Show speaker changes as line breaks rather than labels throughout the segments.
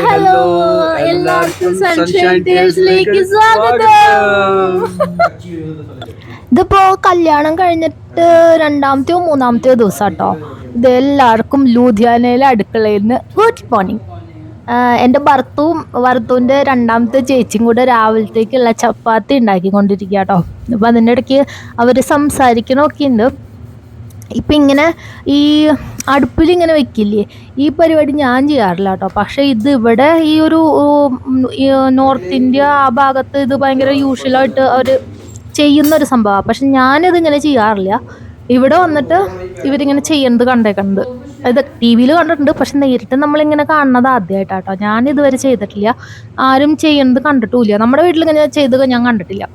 Hello എല്ലാവർക്കും sunshine ടേൽസിലേക്ക് സ്വാഗതം. ഇതിപ്പോ കല്യാണം കഴിഞ്ഞിട്ട് രണ്ടാമത്തെയോ മൂന്നാമത്തെയോ ദിവസം കേട്ടോ. ഇത് എല്ലാവർക്കും ലൂധിയാനയിലെ അടുക്കളയിൽ നിന്ന് ഗുഡ് മോർണിംഗ്. എൻ്റെ ഭർത്തുവിൻ്റെ രണ്ടാമത്തെ ചേച്ചിയും കൂടെ രാവിലത്തേക്കുള്ള ചപ്പാത്തി ഉണ്ടാക്കിക്കൊണ്ടിരിക്കുക കേട്ടോ. അപ്പം അതിൻ്റെ ഇടയ്ക്ക് അവർ സംസാരിക്കണമൊക്കെ ഉണ്ട്. ഇപ്പം ഇങ്ങനെ ഈ അടുപ്പിലിങ്ങനെ വെക്കില്ലേ, ഈ പരിപാടി ഞാൻ ചെയ്യാറില്ല കേട്ടോ. പക്ഷേ ഇത് ഇവിടെ ഈ ഒരു നോർത്ത് ഇന്ത്യ ആ ഭാഗത്ത് ഇത് ഭയങ്കര യൂഷ്വലായിട്ട് അവർ ചെയ്യുന്നൊരു സംഭവമാണ്. പക്ഷെ ഞാനിതിങ്ങനെ ചെയ്യാറില്ല. ഇവിടെ വന്നിട്ട് ഇവരിങ്ങനെ ചെയ്യുന്നത് കണ്ടേക്കുന്നത്, ഇത് ടി വിയിൽ കണ്ടിട്ടുണ്ട്. പക്ഷെ നേരിട്ട് നമ്മളിങ്ങനെ കാണുന്നത് ആദ്യമായിട്ടാട്ടോ. ഞാനിതുവരെ ചെയ്തിട്ടില്ല, ആരും ചെയ്യുന്നത് കണ്ടിട്ടുമില്ല. നമ്മുടെ വീട്ടിലിങ്ങനെ ചെയ്തത് ഞാൻ കണ്ടിട്ടില്ല.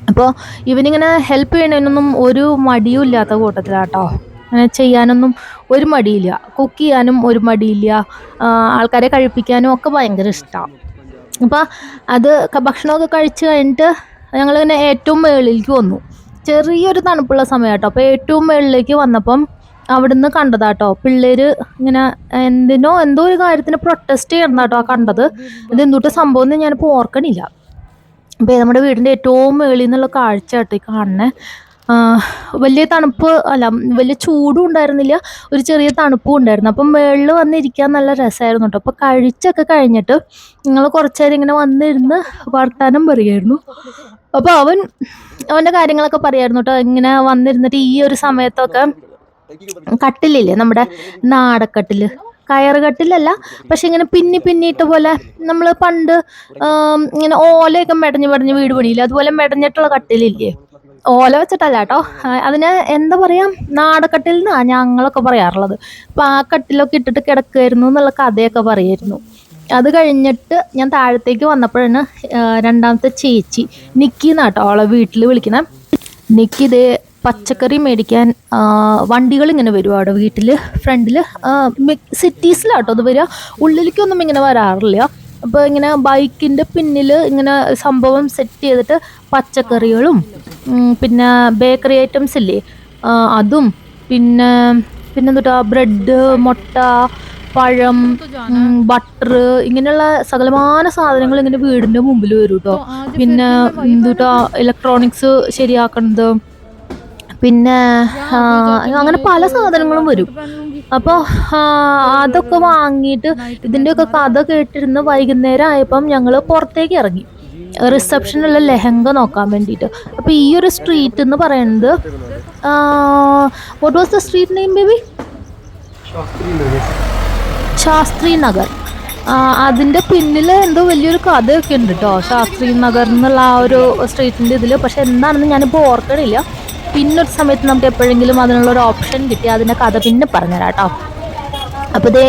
അപ്പോൾ ഇവനിങ്ങനെ ഹെൽപ്പ് ചെയ്യണതിനൊന്നും ഒരു മടിയും ഇല്ലാത്ത കൂട്ടത്തിലാട്ടോ. അങ്ങനെ ചെയ്യാനൊന്നും ഒരു മടിയില്ല, കുക്ക് ചെയ്യാനും ഒരു മടിയില്ല, ആൾക്കാരെ കഴിപ്പിക്കാനും ഒക്കെ ഭയങ്കര ഇഷ്ടമാണ്. അപ്പോൾ അത് ഭക്ഷണമൊക്കെ കഴിച്ച് കഴിഞ്ഞിട്ട് ഞങ്ങളിങ്ങനെ ഏറ്റവും മുകളിലേക്ക് വന്നു. ചെറിയൊരു തണുപ്പുള്ള സമയം കേട്ടോ. അപ്പോൾ ഏറ്റവും മുകളിലേക്ക് വന്നപ്പം അവിടുന്ന് കണ്ടതാട്ടോ പിള്ളേർ ഇങ്ങനെ എന്തോ ഒരു കാര്യത്തിന് പ്രൊട്ടസ്റ്റ് ചെയ്യണം കേട്ടോ കണ്ടത്. ഇത് എന്തുട്ട് സംഭവം എന്ന് ഞാനിപ്പോൾ ഓർക്കണില്ല. അപ്പോൾ നമ്മുടെ വീടിൻ്റെ ഏറ്റവും മുകളിൽ നിന്നുള്ള കാഴ്ച കേട്ടോ ഈ കാണണേ. വലിയ തണുപ്പ് അല്ല, വലിയ ചൂടും ഉണ്ടായിരുന്നില്ല, ഒരു ചെറിയ തണുപ്പും ഉണ്ടായിരുന്നു. അപ്പം മുകളിൽ വന്നിരിക്കാൻ നല്ല രസമായിരുന്നു കേട്ടോ. അപ്പോൾ കഴിച്ചൊക്കെ കഴിഞ്ഞിട്ട് നിങ്ങൾ കുറച്ച് നേരം ഇങ്ങനെ വന്നിരുന്ന് വർത്താനം പറയുമായിരുന്നു. അപ്പോൾ അവൻ്റെ കാര്യങ്ങളൊക്കെ പറയായിരുന്നു കേട്ടോ. ഇങ്ങനെ വന്നിരുന്നിട്ട് ഈ ഒരു സമയത്തൊക്കെ കട്ടിലില്ലേ, നമ്മുടെ നാടക്കട്ടിൽ, കയറുകട്ടിലല്ല, പക്ഷെ ഇങ്ങനെ പിന്നിട്ട പോലെ നമ്മൾ പണ്ട് ഇങ്ങനെ ഓലയൊക്കെ മെടഞ്ഞ് വീട് പണിയില്ലേ, അതുപോലെ മെടഞ്ഞിട്ടുള്ള കട്ടിലില്ലേ, ഓല വെച്ചിട്ടല്ല കേട്ടോ. അതിന് എന്താ പറയാ, നാടക്കട്ടിൽ നിന്നാണ് ഞങ്ങളൊക്കെ പറയാറുള്ളത്. അപ്പം ആ കട്ടിലൊക്കെ ഇട്ടിട്ട് കിടക്കുമായിരുന്നു എന്നുള്ള കഥയൊക്കെ പറയായിരുന്നു. അത് കഴിഞ്ഞിട്ട് ഞാൻ താഴത്തേക്ക് വന്നപ്പോഴാണ് രണ്ടാമത്തെ ചേച്ചി നിക്കി എന്നാട്ടോ അവളെ വീട്ടിൽ വിളിക്കണം. നിക്കി ഇതേ പച്ചക്കറി മേടിക്കാൻ വണ്ടികൾ ഇങ്ങനെ വരും അവിടെ വീട്ടിൽ ഫ്രണ്ടിൽ. സിറ്റീസിലാട്ടോ അത് വരിക, ഉള്ളിലേക്കൊന്നും ഇങ്ങനെ വരാറില്ല. അപ്പോൾ ഇങ്ങനെ ബൈക്കിൻ്റെ പിന്നിൽ ഇങ്ങനെ സംഭവം സെറ്റ് ചെയ്തിട്ട് പച്ചക്കറികളും പിന്നെ ബേക്കറി ഐറ്റംസ് ഇല്ലേ അതും പിന്നെന്തുട്ടാ ബ്രെഡ്, മുട്ട, പഴം, ബട്ടർ, ഇങ്ങനെയുള്ള സകലമാന സാധനങ്ങൾ ഇങ്ങനെ വീടിൻ്റെ മുമ്പിൽ വരും കേട്ടോ. പിന്നെ എന്തുട്ടാ ഇലക്ട്രോണിക്സ് ശരിയാക്കണത്, പിന്നെ അങ്ങനെ പല സാധനങ്ങളും വരും. അപ്പോൾ അതൊക്കെ വാങ്ങിയിട്ട് ഇതിൻ്റെയൊക്കെ കഥ കേട്ടിരുന്ന് വൈകുന്നേരം ആയപ്പം ഞങ്ങൾ പുറത്തേക്ക് ഇറങ്ങി റിസപ്ഷനുള്ള ലെഹങ്ക നോക്കാൻ വേണ്ടിയിട്ട്. അപ്പോൾ ഈ ഒരു സ്ട്രീറ്റ് എന്ന് പറയുന്നത്, what was the street name baby? Shastri Nagar. അതിൻ്റെ പിന്നിൽ എന്തോ വലിയൊരു കഥയൊക്കെ ഉണ്ട് കേട്ടോ, ശാസ്ത്രി നഗർ എന്നുള്ള ആ ഒരു സ്ട്രീറ്റിൻ്റെ ഇതിൽ. പക്ഷെ എന്താണെന്ന് ഞാനിപ്പോൾ ഓർക്കണില്ല. പിന്നൊരു സമയത്ത് നമുക്ക് എപ്പോഴെങ്കിലും അതിനുള്ളൊരു ഓപ്ഷൻ കിട്ടി അതിൻ്റെ കഥ പിന്നെ പറഞ്ഞുതരാം കേട്ടോ. അപ്പോൾ ഇതേ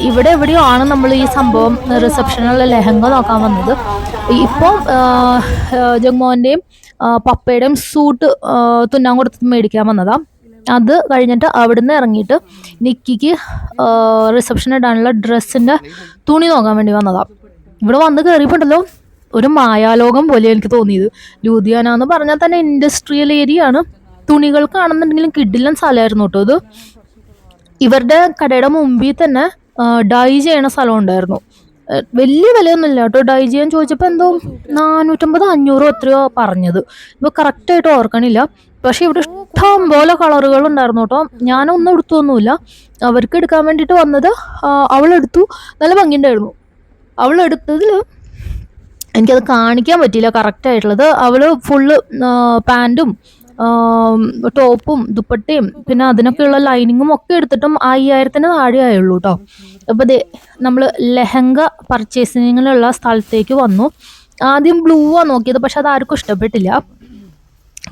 ഇവിടെ എവിടെയോ ആണ് നമ്മൾ ഈ സംഭവം റിസപ്ഷനുള്ള ലെഹങ്ക നോക്കാൻ വന്നത്. ഇപ്പോൾ ജഗ്മോൻ്റെയും പപ്പയുടെയും സൂട്ട് തുന്നാൻ കൊടുത്ത് മേടിക്കാൻ വന്നതാണ്. അത് കഴിഞ്ഞിട്ട് അവിടുന്ന് ഇറങ്ങിയിട്ട് നിക്കിക്ക് റിസപ്ഷൻ ഇടാനുള്ള ഡ്രസ്സിൻ്റെ തുണി നോക്കാൻ വേണ്ടി വന്നതാണ്. ഇവിടെ വന്ന് കയറിയിട്ടുണ്ടല്ലോ, ഒരു മായാലോകം പോലെ എനിക്ക് തോന്നിയത്. ലൂധിയാന എന്ന് പറഞ്ഞാൽ തന്നെ ഇൻഡസ്ട്രിയൽ ഏരിയ ആണ്. തുണികൾക്കാണെന്നുണ്ടെങ്കിലും കിടിലൻ സ്ഥലമായിരുന്നു കേട്ടോ. ഇത് ഇവരുടെ കടയുടെ മുമ്പിൽ തന്നെ ഡൈ ചെയ്യണ സ്ഥലം ഉണ്ടായിരുന്നു. വലിയ വിലയൊന്നുമില്ല കേട്ടോ. ഡൈ ചെയ്യാൻ ചോദിച്ചപ്പോൾ എന്തോ 450-500 എത്രയോ പറഞ്ഞത്, ഇപ്പോൾ കറക്റ്റായിട്ട് ഓർക്കണില്ല. പക്ഷെ ഇവിടെ ഇഷ്ടം പോലെ കളറുകൾ ഉണ്ടായിരുന്നു കേട്ടോ. ഞാനൊന്നും എടുത്തൊന്നുമില്ല, അവർക്ക് എടുക്കാൻ വേണ്ടിയിട്ട് വന്നത് അവളെടുത്തു. നല്ല ഭംഗിയുണ്ടായിരുന്നു. അവളെടുത്തതിൽ എനിക്കത് കാണിക്കാൻ പറ്റിയില്ല കറക്റ്റായിട്ടുള്ളത്. അവൾ ഫുള്ള് പാൻറ്റും ടോപ്പും ദുപ്പട്ടയും പിന്നെ അതിനൊക്കെയുള്ള ലൈനിങ്ങും ഒക്കെ എടുത്തിട്ടും 5000-ന് താഴെ ആയുള്ളൂ കേട്ടോ. അപ്പോൾ ദേ നമ്മൾ ലെഹങ്ക പർച്ചേസിങ്ങിനുള്ള സ്ഥലത്തേക്ക് വന്നു. ആദ്യം ബ്ലൂ ആണ് നോക്കിയത്, പക്ഷെ അത് ആർക്കും ഇഷ്ടപ്പെട്ടില്ല.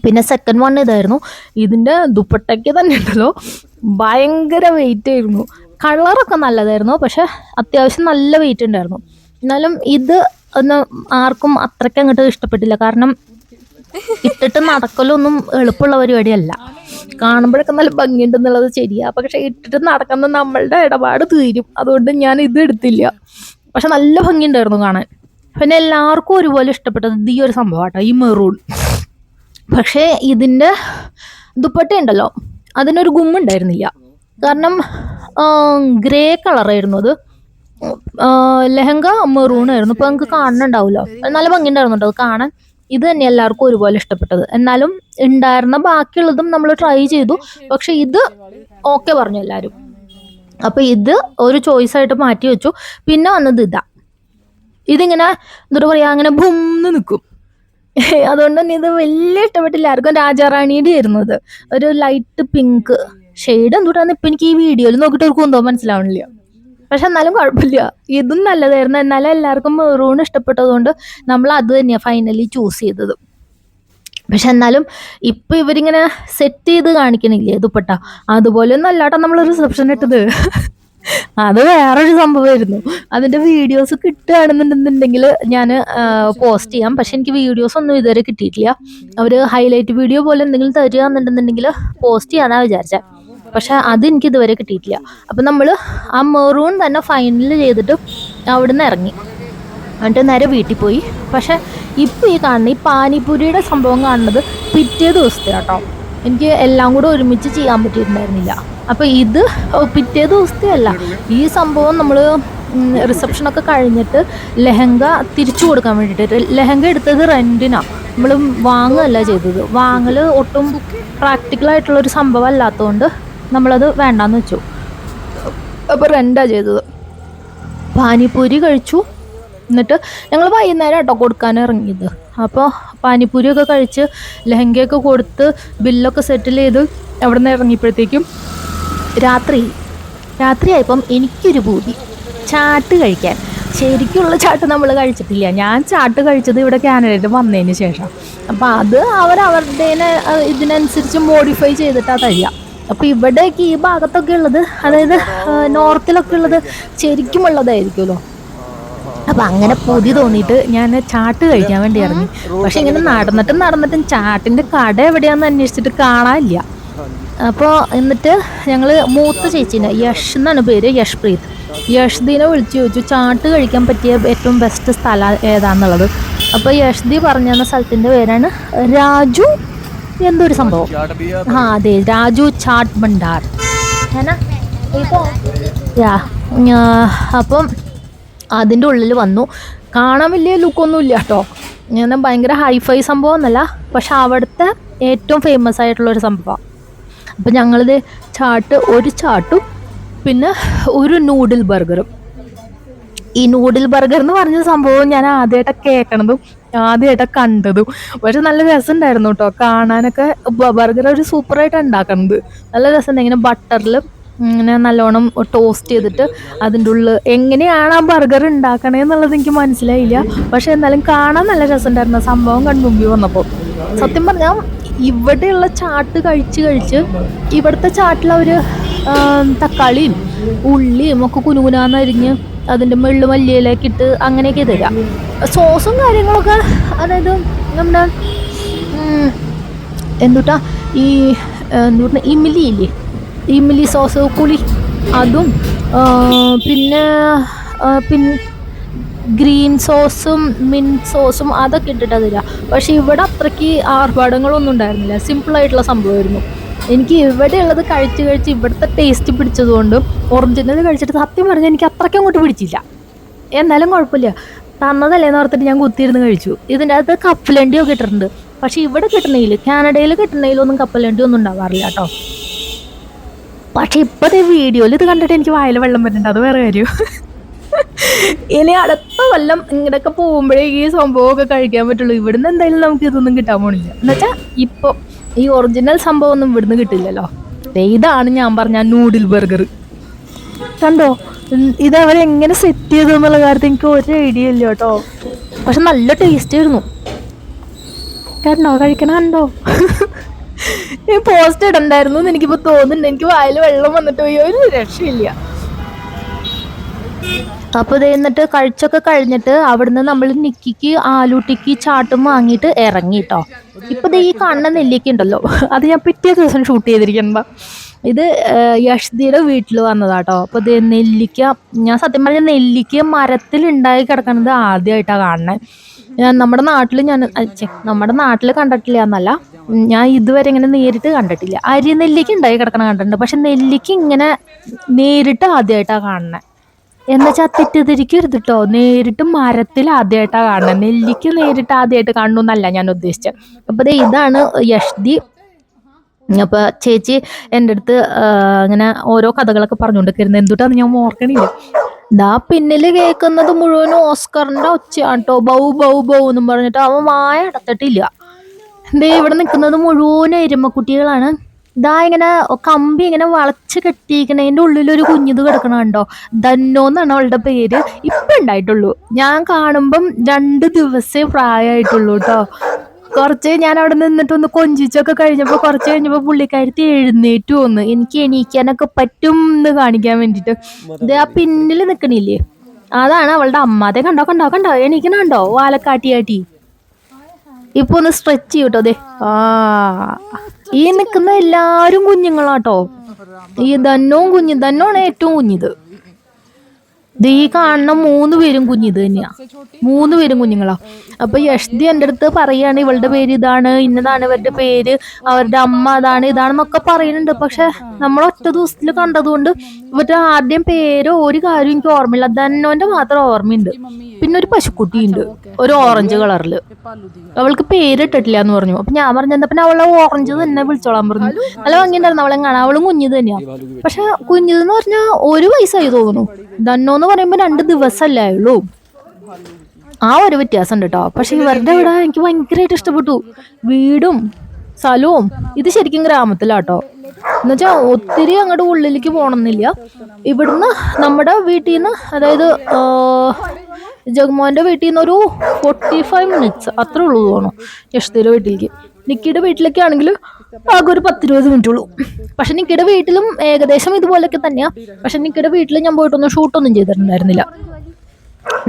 പിന്നെ സെക്കൻഡ് വൺ ഇതായിരുന്നു. ഇതിൻ്റെ ദുപ്പട്ടയ്ക്ക് തന്നെ ഉണ്ടല്ലോ ഭയങ്കര വെയിറ്റ് ആയിരുന്നു. കളറൊക്കെ നല്ലതായിരുന്നു, പക്ഷെ അത്യാവശ്യം നല്ല വെയിറ്റ് ഉണ്ടായിരുന്നു. എന്നാലും ഇത് ആർക്കും അത്രയ്ക്ക് അങ്ങോട്ട് ഇഷ്ടപ്പെട്ടില്ല. കാരണം ഇട്ടിട്ട് നടക്കലൊന്നും എളുപ്പമുള്ള പരിപാടിയല്ല. കാണുമ്പോഴൊക്കെ നല്ല ഭംഗിയുണ്ടെന്നുള്ളത് ശരിയാ, പക്ഷെ ഇട്ടിട്ട് നടക്കുന്ന നമ്മളുടെ ഇടപാട് തീരും. അതുകൊണ്ട് ഞാൻ ഇത് എടുത്തില്ല. പക്ഷെ നല്ല ഭംഗിയുണ്ടായിരുന്നു കാണാൻ. പിന്നെ എല്ലാവർക്കും ഒരുപോലെ ഇഷ്ടപ്പെട്ടത് ഈ ഒരു സംഭവം കേട്ടോ, ഈ മെറൂൺ. പക്ഷേ ഇതിൻ്റെ ദുപ്പട്ട ഉണ്ടല്ലോ, അതിനൊരു ഗുമ്മുണ്ടായിരുന്നില്ല. കാരണം ഗ്രേ കളറായിരുന്നു അത്. ലെഹങ്ക മെറൂൺ ആയിരുന്നു. ഇപ്പൊ നമുക്ക് കാണുന്നുണ്ടാവുമല്ലോ, നല്ല ഭംഗിയുണ്ടായിരുന്നു കേട്ടോ കാണാൻ. ഇത് തന്നെ എല്ലാവർക്കും ഒരുപോലെ ഇഷ്ടപ്പെട്ടത്. എന്നാലും ഉണ്ടായിരുന്ന ബാക്കിയുള്ളതും നമ്മൾ ട്രൈ ചെയ്തു. പക്ഷെ ഇത് ഓക്കെ പറഞ്ഞു എല്ലാവരും. അപ്പൊ ഇത് ഒരു ചോയ്സ് ആയിട്ട് മാറ്റി വെച്ചു. പിന്നെ വന്നത് ഇതിങ്ങനെ എന്താ പറയാ, അങ്ങനെ ഭുംന്ന് നിൽക്കും. അതുകൊണ്ട് തന്നെ ഇത് വലിയ ഇഷ്ടപ്പെട്ടില്ല ആർക്കും. രാജാറാണിയുടെ ആയിരുന്നു ഇത്, ഒരു ലൈറ്റ് പിങ്ക് ഷെയ്ഡ്. എന്തുകൊണ്ടാന്ന് ഇപ്പൊ എനിക്ക് ഈ വീഡിയോയിൽ നോക്കിയിട്ട് ഒരു കുന്തോ മനസ്സിലാവണില്ല. പക്ഷെ എന്നാലും കുഴപ്പമില്ല, ഇതും നല്ലതായിരുന്നു. എന്നാലും എല്ലാവർക്കും മെറൂൺ ഇഷ്ടപ്പെട്ടതുകൊണ്ട് നമ്മൾ അത് തന്നെയാണ് ഫൈനലി ചൂസ് ചെയ്തത്. പക്ഷെ എന്നാലും ഇപ്പൊ ഇവരിങ്ങനെ സെറ്റ് ചെയ്ത് കാണിക്കണില്ലേ ദുപ്പട്ട, അതുപോലെ ഒന്നും അല്ലാട്ടോ നമ്മൾ റിസപ്ഷൻ ഇട്ടത്. അത് വേറൊരു സംഭവമായിരുന്നു. അതിന്റെ വീഡിയോസ് കിട്ടുകയാണെന്നുണ്ടെന്നുണ്ടെങ്കിൽ ഞാൻ പോസ്റ്റ് ചെയ്യാം. പക്ഷെ എനിക്ക് വീഡിയോസ് ഒന്നും ഇതുവരെ കിട്ടിയിട്ടില്ല. അവര് ഹൈലൈറ്റ് വീഡിയോ പോലെ എന്തെങ്കിലും തരിക എന്നുണ്ടെന്നുണ്ടെങ്കിൽ പോസ്റ്റ് ചെയ്യാന്നാ വിചാരിച്ചത്. പക്ഷെ അത് എനിക്ക് ഇതുവരെ കിട്ടിയിട്ടില്ല. അപ്പം നമ്മൾ ആ മെറൂൺ തന്നെ ഫൈനൽ ചെയ്തിട്ട് അവിടുന്ന് ഇറങ്ങി, എന്നിട്ട് നേരെ വീട്ടിൽ പോയി. പക്ഷെ ഇപ്പം ഈ കാണുന്ന ഈ പാനിപൂരിയുടെ സംഭവം കാണുന്നത് പിറ്റേ ദിവസത്തെ കേട്ടോ. എനിക്ക് എല്ലാം കൂടെ ഒരുമിച്ച് ചെയ്യാൻ പറ്റിയിട്ടുണ്ടായിരുന്നില്ല. അപ്പം ഇത് പിറ്റേ ദിവസത്തെ അല്ല, ഈ സംഭവം നമ്മൾ റിസപ്ഷനൊക്കെ കഴിഞ്ഞിട്ട് ലെഹങ്ക തിരിച്ചു കൊടുക്കാൻ വേണ്ടിയിട്ട്. ലെഹങ്ക എടുത്തത് റെൻറ്റിനാണ്, നമ്മൾ വാങ്ങുകയല്ല ചെയ്തത്. വാങ്ങൽ ഒട്ടും പ്രാക്ടിക്കലായിട്ടുള്ളൊരു സംഭവം അല്ലാത്തതുകൊണ്ട് നമ്മളത് വേണ്ടാന്ന് വെച്ചു. അപ്പോൾ റെൻ്റാണ് ചെയ്തത്. പാനിപൂരി കഴിച്ചു. എന്നിട്ട് ഞങ്ങൾ വൈകുന്നേരം കേട്ടോ കൊടുക്കാൻ ഇറങ്ങിയത്. അപ്പോൾ പാനിപൂരിയൊക്കെ കഴിച്ച് ലെഹങ്കയൊക്കെ കൊടുത്ത് ബില്ലൊക്കെ സെറ്റിൽ ചെയ്ത് അവിടെ നിന്ന് ഇറങ്ങിയപ്പോഴത്തേക്കും രാത്രിയായപ്പം എനിക്കൊരു പൂതി ചാട്ട് കഴിക്കാൻ. ശരിക്കുള്ള ചാട്ട് നമ്മൾ കഴിച്ചിട്ടില്ല. ഞാൻ ചാട്ട് കഴിച്ചത് ഇവിടെ കാനഡയിൽ വന്നതിന് ശേഷം. അപ്പം അത് അവരവരുടെ ഇതിനനുസരിച്ച് മോഡിഫൈ ചെയ്തിട്ടാണ് തരിക. അപ്പോൾ ഇവിടേക്ക് ഈ ഭാഗത്തൊക്കെ ഉള്ളത്, അതായത് നോർത്തിലൊക്കെ ഉള്ളത് ശരിക്കും ഉള്ളതായിരിക്കുമല്ലോ. അപ്പം അങ്ങനെ പൊതി തോന്നിയിട്ട് ഞാൻ ചാട്ട് കഴിക്കാൻ വേണ്ടി ഇറങ്ങി. പക്ഷെ ഇങ്ങനെ നടന്നിട്ടും ചാട്ടിൻ്റെ കട എവിടെയാണെന്ന് അന്വേഷിച്ചിട്ട് കാണാനില്ല. അപ്പോൾ എന്നിട്ട് ഞങ്ങൾ മൂത്ത ചേച്ചീനെ, യഷ് എന്നാണ് പേര്, യഷ്പ്രീത്, യഷ്ദീനെ വിളിച്ചു ചോദിച്ചു ചാട്ട് കഴിക്കാൻ പറ്റിയ ഏറ്റവും ബെസ്റ്റ് സ്ഥലം ഏതാണെന്നുള്ളത്. അപ്പോൾ യഷ്ദി പറഞ്ഞു തന്ന സ്ഥലത്തിൻ്റെ പേരാണ് രാജു എന്തൊരു സംഭവം. അതെ, രാജു ചാട്ട് ഭണ്ഡാർ. അപ്പം അതിൻ്റെ ഉള്ളിൽ വന്നു. കാണാൻ വലിയ ലുക്കൊന്നും ഇല്ല കേട്ടോ, ഞാൻ ഭയങ്കര ഹൈഫൈ സംഭവം എന്നല്ല, പക്ഷെ അവിടുത്തെ ഏറ്റവും ഫേമസ് ആയിട്ടുള്ളൊരു സംഭവമാണ്. അപ്പം ഞങ്ങളിത് ഒരു ചാട്ടും പിന്നെ ഒരു നൂഡിൽ ബർഗറും. ഈ നൂഡിൽ ബർഗർ എന്ന് പറഞ്ഞ സംഭവം ഞാൻ ആദ്യമായിട്ടാണ് കേൾക്കണതും ആദ്യമായിട്ടാണ് കണ്ടതും. പക്ഷെ നല്ല രസമുണ്ടായിരുന്നു കേട്ടോ കാണാനൊക്കെ. ബർഗർ ഒരു സൂപ്പറായിട്ടാണ് ഉണ്ടാക്കുന്നത്, നല്ല രസമുണ്ട്. ഇങ്ങനെ ബട്ടറിൽ ഇങ്ങനെ നല്ലോണം ടോസ്റ്റ് ചെയ്തിട്ട് അതിൻ്റെ ഉള്ളിൽ എങ്ങനെയാണ് ആ ബർഗർ ഉണ്ടാക്കണേന്നുള്ളത് എനിക്ക് മനസ്സിലായില്ല. പക്ഷെ എന്നാലും കാണാൻ നല്ല രസമുണ്ടായിരുന്നു സംഭവം കൺമുമ്പിൽ വന്നപ്പോൾ. സത്യം പറഞ്ഞാൽ ഇവിടെയുള്ള ചാട്ട് കഴിച്ച് ഇവിടുത്തെ ചാട്ടിൽ അവർ തക്കാളിയും ഉള്ളിയും ഒക്കെ കുനുകുനാന്നരിഞ്ഞ് അതിൻ്റെ മുകളിൽ മല്ലിയിലേക്ക് ഇട്ട് അങ്ങനെയൊക്കെ തരാം. സോസും കാര്യങ്ങളൊക്കെ, അതായത് നമ്മുടെ എന്തുട്ടാ ഈ ഇമിലി ഇല്ലേ, ഇമിലി സോസ് പുളി, അതും പിന്നെ ഗ്രീൻ സോസും മിൻറ്റ് സോസും അതൊക്കെ ഇട്ടിട്ടാണ് തരിക. പക്ഷേ ഇവിടെ അത്രയ്ക്ക് ആർഭാടങ്ങളൊന്നും ഉണ്ടായിരുന്നില്ല, സിമ്പിളായിട്ടുള്ള സംഭവമായിരുന്നു. എനിക്ക് ഇവിടെ ഉള്ളത് കഴിച്ച് ഇവിടുത്തെ ടേസ്റ്റ് പിടിച്ചതുകൊണ്ട് ഒറിജിനൽ കഴിച്ചിട്ട് സത്യം പറഞ്ഞാൽ എനിക്ക് അത്രയ്ക്ക് അങ്ങോട്ട് പിടിച്ചില്ല. എന്നാലും കുഴപ്പമില്ല, തന്നതല്ലേന്ന് ഓർത്തിട്ട് ഞാൻ കുത്തിയിരുന്ന് കഴിച്ചു. ഇതിൻ്റെ അകത്ത് കപ്പലണ്ടിയൊക്കെ ഇട്ടിട്ടുണ്ട്. പക്ഷെ ഇവിടെ കിട്ടണേൽ, കാനഡയിൽ കിട്ടണേലൊന്നും കപ്പലണ്ടി ഒന്നും ഉണ്ടാവാറില്ല കേട്ടോ. പക്ഷെ ഇപ്പോഴത്തെ വീഡിയോയിൽ ഇത് കണ്ടിട്ട് എനിക്ക് വായിൽ വെള്ളം വരുന്നുണ്ട്, അത് വേറെ കാര്യം. ഇനി അടുത്ത കൊല്ലം ഇങ്ങോട്ടൊക്കെ പോകുമ്പോഴേ ഈ സംഭവമൊക്കെ കഴിക്കാൻ പറ്റുള്ളൂ. ഇവിടുന്ന് എന്തായാലും നമുക്ക് ഇതൊന്നും കിട്ടാൻ പോണില്ല. എന്നുവെച്ചാൽ ഇപ്പോൾ ഈ ഒറിജിനൽ സംഭവം ഒന്നും ഇവിടുന്ന് കിട്ടില്ലല്ലോ. ഇതാണ് ഞാൻ പറഞ്ഞ നൂഡിൽ ബർഗർ. കണ്ടോ, ഇതവരെങ്ങനെ സെറ്റ് ചെയ്തു എന്നുള്ള കാര്യത്തിൽ എനിക്ക് ഒരു ഐഡിയ ഇല്ല കേട്ടോ. പക്ഷെ നല്ല ടേസ്റ്റ് ആയിരുന്നു. കണ്ടോ, കണ്ടോ. ഞാൻ പോസ്റ്റ് ഇടണ്ടായിരുന്നു എന്ന് എനിക്കിപ്പോൾ തോന്നുന്നുണ്ട്. എനിക്ക് വായിൽ വെള്ളം വന്നിട്ട് പോയി, ഒരു രക്ഷയില്ല. അപ്പോൾ ഇത് എന്നിട്ട് കഴിച്ചൊക്കെ കഴിഞ്ഞിട്ട് അവിടുന്ന് നമ്മൾ നിക്കിക്ക് ആലു ടിക്കി ചാട്ടും വാങ്ങിയിട്ട് ഇറങ്ങി കേട്ടോ. ഇപ്പോൾ ഈ കാണുന്ന നെല്ലിക്ക ഉണ്ടല്ലോ, അത് ഞാൻ പിറ്റേ ദിവസം ഷൂട്ട് ചെയ്തിരിക്കുന്നതാ. ഇത് യഷ്ദിയുടെ വീട്ടിൽ വന്നതാട്ടോ. അപ്പോൾ ഇത് നെല്ലിക്ക, ഞാൻ സത്യം പറഞ്ഞാൽ നെല്ലിക്ക മരത്തിലുണ്ടായി കിടക്കണത് ആദ്യമായിട്ടാണ് കാണുന്നത്. നമ്മുടെ നാട്ടിൽ കണ്ടിട്ടില്ല എന്നല്ല, ഞാൻ ഇതുവരെ ഇങ്ങനെ നേരിട്ട് കണ്ടിട്ടില്ല. അരി നെല്ലിക്ക ഉണ്ടായി കിടക്കണ കണ്ടിട്ടുണ്ട്, പക്ഷെ നെല്ലിക്ക ഇങ്ങനെ നേരിട്ട് ആദ്യമായിട്ടാണ് കാണുന്നത്. എന്നുവെച്ചാൽ തെറ്റിദ്ധരിക്കരുത് കേട്ടോ. നേരിട്ട് മരത്തിൽ ആദ്യമായിട്ടാണ് കാണുന്നത്, നെല്ലിക്ക് നേരിട്ട് ആദ്യമായിട്ട് കാണണമെന്നല്ല ഞാൻ ഉദ്ദേശിച്ചത്. അപ്പോൾ ദേ ഇതാണ് യഷ്ദി. അപ്പോൾ ചേച്ചി എൻ്റെ അടുത്ത് ഇങ്ങനെ ഓരോ കഥകളൊക്കെ പറഞ്ഞുകൊണ്ടിരിക്കുന്നത്, എന്തുട്ടാന്ന് ഞാൻ ഓർക്കണില്ല. ദാ പിന്നിൽ കേൾക്കുന്നത് മുഴുവനും ഓസ്കറിന്റെ ഒച്ചയാണ് കേട്ടോ. ബൗ ബൗ ബൗ എന്നും പറഞ്ഞിട്ട് അവൻ വായ അടത്തിട്ടില്ല. ദേ ഇവിടെ നിൽക്കുന്നത് മുഴുവൻ എരുമക്കുട്ടികളാണ്. ഇതാ ഇങ്ങനെ കമ്പി ഇങ്ങനെ വളച്ച് കെട്ടിയിരിക്കണതിൻ്റെ ഉള്ളിലൊരു കുഞ്ഞിത് കിടക്കണ കണ്ടോ. ധന്നോ എന്നാണ് അവളുടെ പേര്. ഇപ്പം ഉണ്ടായിട്ടുള്ളൂ, ഞാൻ കാണുമ്പം 2 ദിവസമേ പ്രായമായിട്ടുള്ളൂ കേട്ടോ. കുറച്ച് ഞാൻ അവിടെ നിന്നിട്ടൊന്ന് കൊഞ്ചിച്ചൊക്കെ കഴിഞ്ഞപ്പോൾ കുറച്ച് കഴിഞ്ഞപ്പോൾ പുള്ളിക്കാരത്തി എഴുന്നേറ്റ് വന്ന് എനിക്ക് എണീക്കാനൊക്കെ പറ്റും എന്ന് കാണിക്കാൻ വേണ്ടിയിട്ട്. ഇത് ആ പിന്നിൽ നിൽക്കണില്ലേ, അതാണ് അവളുടെ അമ്മ. അതെ കണ്ടോ കണ്ടോ കണ്ടോ, എണീക്കണുണ്ടോ വാലക്കാട്ടിയാട്ടി. ഇപ്പൊ ഒന്ന് സ്ട്രെച്ച് ചെയ്യൂട്ടോ. അതെ ഈ നിൽക്കുന്ന എല്ലാരും കുഞ്ഞുങ്ങളാട്ടോ. ഈ ധന്നോണ് ഏറ്റവും കുഞ്ഞിത്. ഈ കാണുന്ന 3 പേരും കുഞ്ഞിത് തന്നെയാ, 3 പേരും കുഞ്ഞുങ്ങളാ. അപ്പൊ യഷ്ദി എൻ്റെ അടുത്ത് പറയാണ് ഇവളുടെ പേര് ഇതാണ്, ഇന്നതാണ് ഇവരുടെ പേര്, അവരുടെ അമ്മ അതാണ് ഇതാണെന്നൊക്കെ പറയുന്നുണ്ട്. പക്ഷെ നമ്മൾ ഒറ്റ ദിവസത്തിൽ കണ്ടതുകൊണ്ട് ഇവരുടെ ആദ്യം പേരോ ഒരു കാര്യം എനിക്ക് ഓർമ്മയില്ല. ധന്നോന്റെ മാത്രം ഓർമ്മയുണ്ട്. പിന്നെ ഒരു പശുക്കുട്ടിയുണ്ട്, ഒരു ഓറഞ്ച് കളറിൽ. അവൾക്ക് പേരിട്ടിട്ടില്ല എന്ന് പറഞ്ഞു. അപ്പൊ ഞാൻ പറഞ്ഞു എന്താ പിന്നെ അവളെ ഓറഞ്ച് തന്നെ വിളിച്ചോളാൻ പറഞ്ഞു. നല്ല ഭംഗിയുണ്ടായിരുന്നു അവളെ കാണാൻ. അവളും കുഞ്ഞിത് തന്നെയാ. പക്ഷെ കുഞ്ഞിതെന്ന് പറഞ്ഞാൽ 1 വയസ്സായി തോന്നുന്നു. ധന്നോന്ന് പറയുമ്പോ 2 ദിവസമല്ലേ ഉള്ളൂ. ആ ഒരു വ്യത്യാസം ഉണ്ട് കേട്ടോ. പക്ഷെ ഇവരുടെ ഇവിടെ എനിക്ക് ഭയങ്കരമായിട്ട് ഇഷ്ടപ്പെട്ടു. വീടും സ്ഥലവും. ഇത് ശരിക്കും ഗ്രാമത്തിലാട്ടോ. എന്നുവെച്ചാൽ ഒത്തിരി അങ്ങോട്ട് ഉള്ളിലേക്ക് പോകണമെന്നില്ല. ഇവിടുന്ന് നമ്മുടെ വീട്ടിൽ നിന്ന്, അതായത് ജഗ്മോന്റെ വീട്ടിൽ നിന്ന് ഒരു 45 മിനിറ്റ്സ് അത്രേ ഉള്ളൂ തോന്നുന്നു യഷ്ദിയുടെ വീട്ടിലേക്ക്. നിക്കിയുടെ വീട്ടിലേക്ക് ആണെങ്കിൽ ആകെ ഒരു 10-20 മിനിറ്റ് ഉള്ളൂ. പക്ഷെ നിക്കിയുടെ വീട്ടിലും ഏകദേശം ഇതുപോലൊക്കെ തന്നെയാ. പക്ഷെ നിക്കിയുടെ വീട്ടിൽ ഞാൻ പോയിട്ടൊന്നും ഷൂട്ടൊന്നും ചെയ്തിട്ടുണ്ടായിരുന്നില്ല.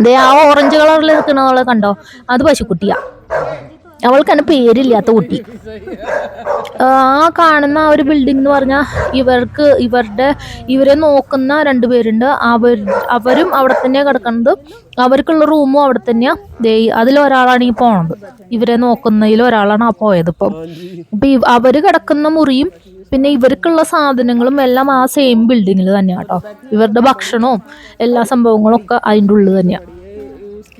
ദേ ആ ഓറഞ്ച് കളറിൽ നിൽക്കണവളെ കണ്ടോ, അത് പശുക്കുട്ടിയാ. അവൾക്ക് തന്നെ പേരില്ലാത്ത കുട്ടി. ആ കാണുന്ന ആ ഒരു ബിൽഡിംഗ് എന്ന് പറഞ്ഞാൽ ഇവരെ നോക്കുന്ന 2 പേരുണ്ട്. അവരും അവിടെ തന്നെയാണ് കിടക്കുന്നത്. അവർക്കുള്ള റൂമും അവിടെ തന്നെയാ. അതിലൊരാളാണ് ഈ പോണത്. ഇവരെ നോക്കുന്നതിൽ ഒരാളാണ് ആ പോയത്. ഇപ്പം അവര് കിടക്കുന്ന മുറിയും പിന്നെ ഇവർക്കുള്ള സാധനങ്ങളും എല്ലാം ആ സെയിം ബിൽഡിങ്ങിൽ തന്നെയാണ് കേട്ടോ. ഇവരുടെ ഭക്ഷണവും എല്ലാ സംഭവങ്ങളും ഒക്കെ അതിൻ്റെ ഉള്ളിൽ തന്നെയാണ്.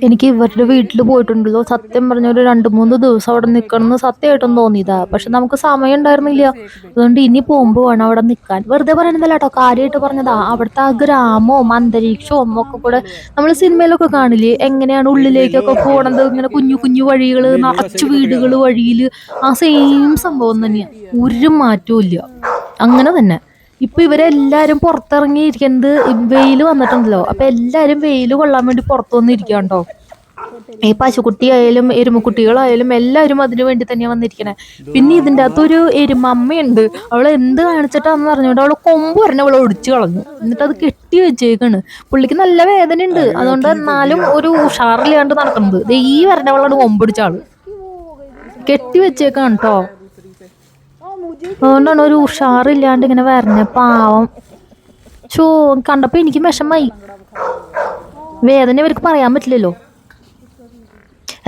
എനിക്ക് ഇവരുടെ വീട്ടിൽ പോയിട്ടുണ്ടല്ലോ, സത്യം പറഞ്ഞ ഒരു 2-3 ദിവസം അവിടെ നിൽക്കണമെന്ന് സത്യമായിട്ടും തോന്നിയതാ. പക്ഷെ നമുക്ക് സമയം ഉണ്ടായിരുന്നില്ല. അതുകൊണ്ട് ഇനി പോകുമ്പോൾ വേണം അവിടെ നിൽക്കാൻ. വെറുതെ പറയുന്നതല്ല കേട്ടോ, കാര്യമായിട്ട് പറഞ്ഞതാ. അവിടുത്തെ ആ ഗ്രാമവും അന്തരീക്ഷവും ഒക്കെ കൂടെ നമ്മൾ സിനിമയിലൊക്കെ കാണില്ലേ, എങ്ങനെയാണ് ഉള്ളിലേക്കൊക്കെ പോണത്, ഇങ്ങനെ കുഞ്ഞു കുഞ്ഞു വഴികൾ, നിറച്ചു വീടുകൾ വഴിയിൽ. ആ സെയിം സംഭവം തന്നെയാണ്, ഒരു മാറ്റവും ഇല്ല. അങ്ങനെ തന്നെ ഇപ്പൊ ഇവരെല്ലാരും പുറത്തിറങ്ങിയിരിക്കുന്നത് വെയിൽ വന്നിട്ടുണ്ടല്ലോ. അപ്പൊ എല്ലാരും വെയിൽ കൊള്ളാൻ വേണ്ടി പുറത്തു വന്നിരിക്കണ്ടോ. ഈ പശുക്കുട്ടിയായാലും എരുമക്കുട്ടികളായാലും എല്ലാവരും അതിനു വേണ്ടി തന്നെയാണ് വന്നിരിക്കണേ. പിന്നെ ഇതിൻ്റെ അകത്തൊരു എരുമമ്മയുണ്ട്. അവൾ എന്ത് കാണിച്ചിട്ടാന്ന് പറഞ്ഞോണ്ട് അവള് കൊമ്പ് പറഞ്ഞ അവളെ ഒടിച്ചു കളഞ്ഞു. എന്നിട്ട് അത് കെട്ടി വെച്ചേക്കാണ്. പുള്ളിക്ക് നല്ല വേദനയുണ്ട്. അതുകൊണ്ട് എന്നാലും ഒരു ഉഷാറില്ലാണ്ട് നടക്കുന്നത്. ഈ വരണവളോട് കൊമ്പൊടിച്ച ആള് കെട്ടി വെച്ചേക്കാണ് കേട്ടോ. അതുകൊണ്ടാണ് ഒരു ഉഷാറില്ലാണ്ട് ഇങ്ങനെ വരണ പാവം. കണ്ടപ്പോ എനിക്ക് വിഷമായി. വേദന ഇവർക്ക് പറയാൻ പറ്റില്ലല്ലോ.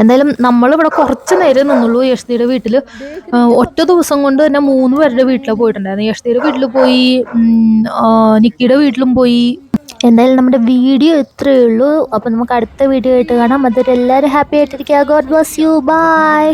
എന്തായാലും നമ്മളിവിടെ കുറച്ച് നേരം നിന്നുള്ളൂ യഷ്ദിയുടെ വീട്ടിൽ. ഒറ്റ ദിവസം കൊണ്ട് തന്നെ 3 പേരുടെ വീട്ടിലാണ് പോയിട്ടുണ്ടായിരുന്നു. യഷ്ദിയുടെ വീട്ടിൽ പോയി, നിക്കിയുടെ വീട്ടിലും പോയി. എന്തായാലും നമ്മുടെ വീഡിയോ ഇത്രയേ ഉള്ളൂ. അപ്പം നമുക്ക് അടുത്ത വീഡിയോ ആയിട്ട് കാണാം. അതുവരെ എല്ലാവരും ഹാപ്പി ആയിട്ടിരിക്കുക. God bless you. ബൈ.